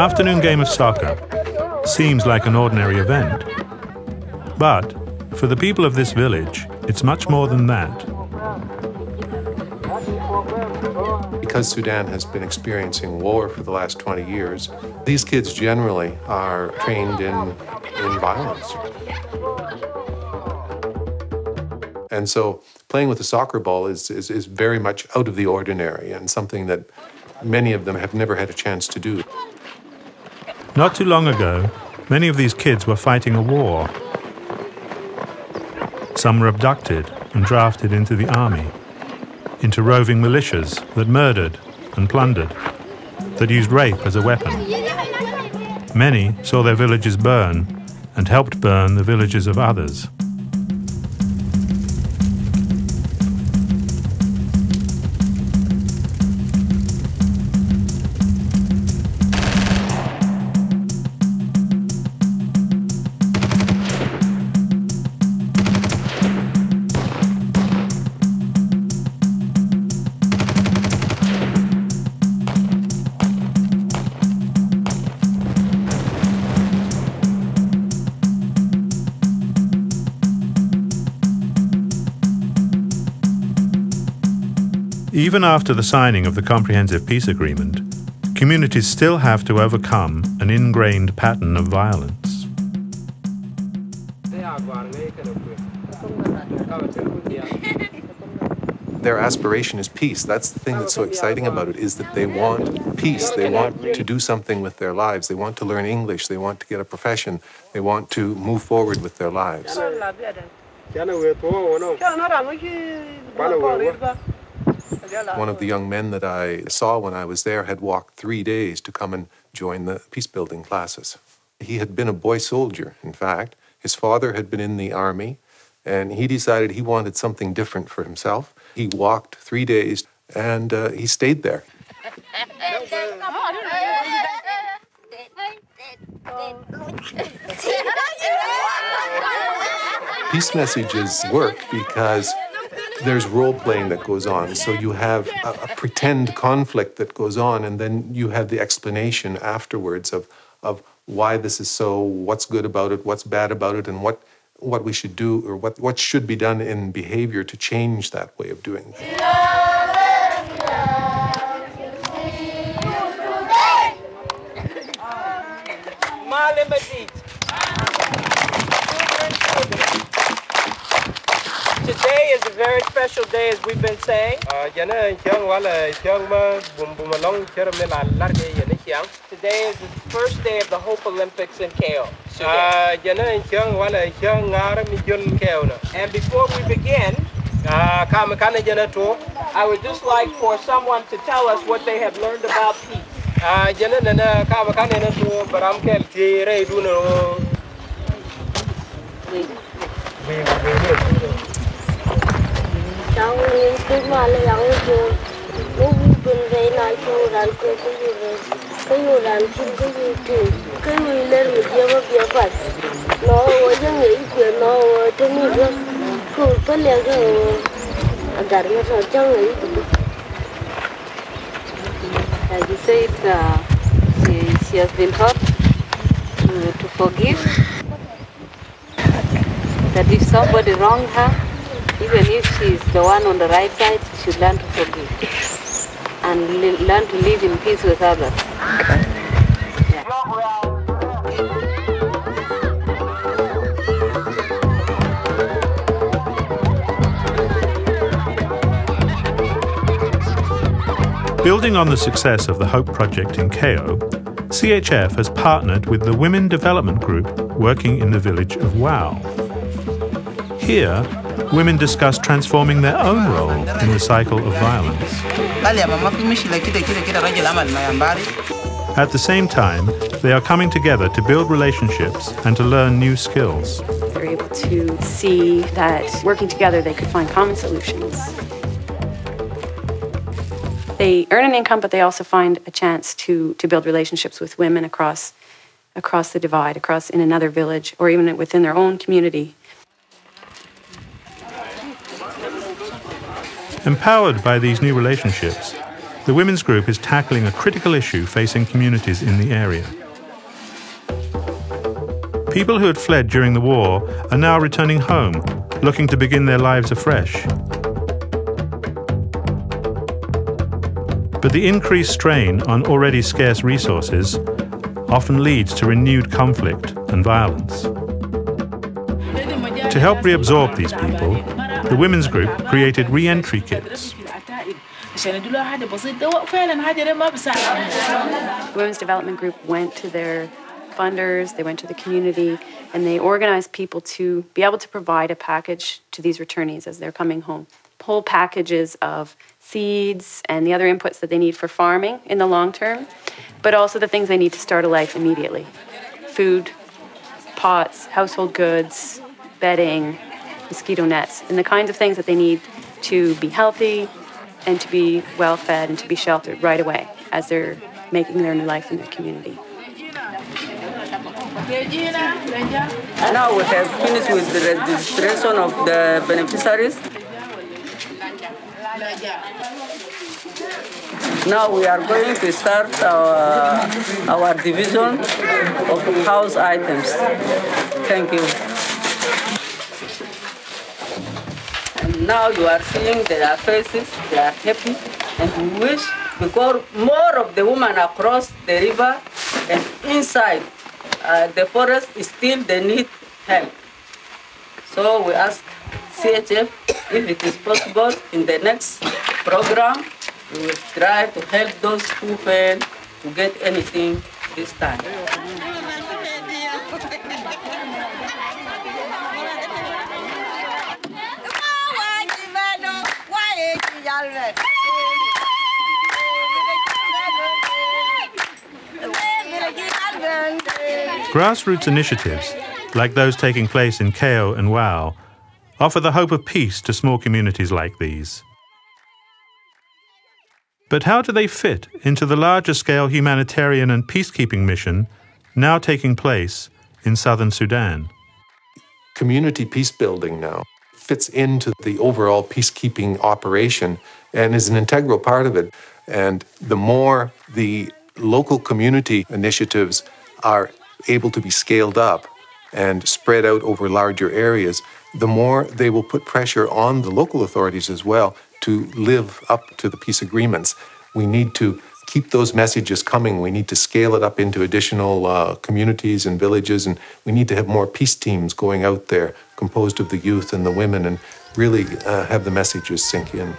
afternoon game of soccer seems like an ordinary event. But for the people of this village, it's much more than that. Because Sudan has been experiencing war for the last 20 years, these kids generally are trained in violence. And so playing with a soccer ball is very much out of the ordinary and something that many of them have never had a chance to do. Not too long ago, many of these kids were fighting a war. Some were abducted and drafted into the army, into roving militias that murdered and plundered, that used rape as a weapon. Many saw their villages burn and helped burn the villages of others. Even after the signing of the Comprehensive Peace Agreement, communities still have to overcome an ingrained pattern of violence. Their aspiration is peace. That's the thing that's so exciting about it, is that they want peace. They want to do something with their lives. They want to learn English. They want to get a profession. They want to move forward with their lives. One of the young men that I saw when I was there had walked 3 days to come and join the peace-building classes. He had been a boy soldier, in fact. His father had been in the army, and he decided he wanted something different for himself. He walked 3 days, and he stayed there. Peace messages work because there's role-playing that goes on. So you have a pretend conflict that goes on, and then you have the explanation afterwards of why this is so, what's good about it, what's bad about it, and what we should do, or what should be done in behavior to change that way of doing things. Today is a very special day, as we've been saying. Today is the first day of the Hope Olympics in KO, Sudan. And before we begin, I would just like for someone to tell us what they have learned about peace. As you said, she has been taught to forgive. That if somebody wronged her, even if she's the one on the right side, she should learn to forgive and learn to live in peace with others. Building on the success of the Hope Project in KO, CHF has partnered with the Women Development Group working in the village of Wow. Here, women discuss transforming their own role in the cycle of violence. At the same time, they are coming together to build relationships and to learn new skills. They're able to see that working together they could find common solutions. They earn an income, but they also find a chance to build relationships with women across the divide, in another village, or even within their own community. Empowered by these new relationships, the women's group is tackling a critical issue facing communities in the area. People who had fled during the war are now returning home, looking to begin their lives afresh. But the increased strain on already scarce resources often leads to renewed conflict and violence. To help reabsorb these people, the women's group created re-entry kits. The Women's Development Group went to their funders, they went to the community, and they organized people to be able to provide a package to these returnees as they're coming home. Whole packages of seeds and the other inputs that they need for farming in the long term, but also the things they need to start a life immediately. Food, pots, household goods, bedding, mosquito nets, and the kinds of things that they need to be healthy and to be well fed and to be sheltered right away as they're making their new life in their community. Now we have finished with the registration of the beneficiaries. Now we are going to start our division of house items. Thank you. And now you are seeing their faces, they are happy, and we wish, because more of the women across the river and inside the forest still they need help. So we ask CHF if it is possible in the next program we will try to help those who fail to get anything this time. Grassroots initiatives, like those taking place in Keo and Wau, offer the hope of peace to small communities like these. But how do they fit into the larger-scale humanitarian and peacekeeping mission now taking place in southern Sudan? Community peace building now fits into the overall peacekeeping operation and is an integral part of it. And the more the local community initiatives are able to be scaled up and spread out over larger areas, the more they will put pressure on the local authorities as well to live up to the peace agreements. We need to keep those messages coming. We need to scale it up into additional communities and villages, and we need to have more peace teams going out there composed of the youth and the women and really have the messages sink in.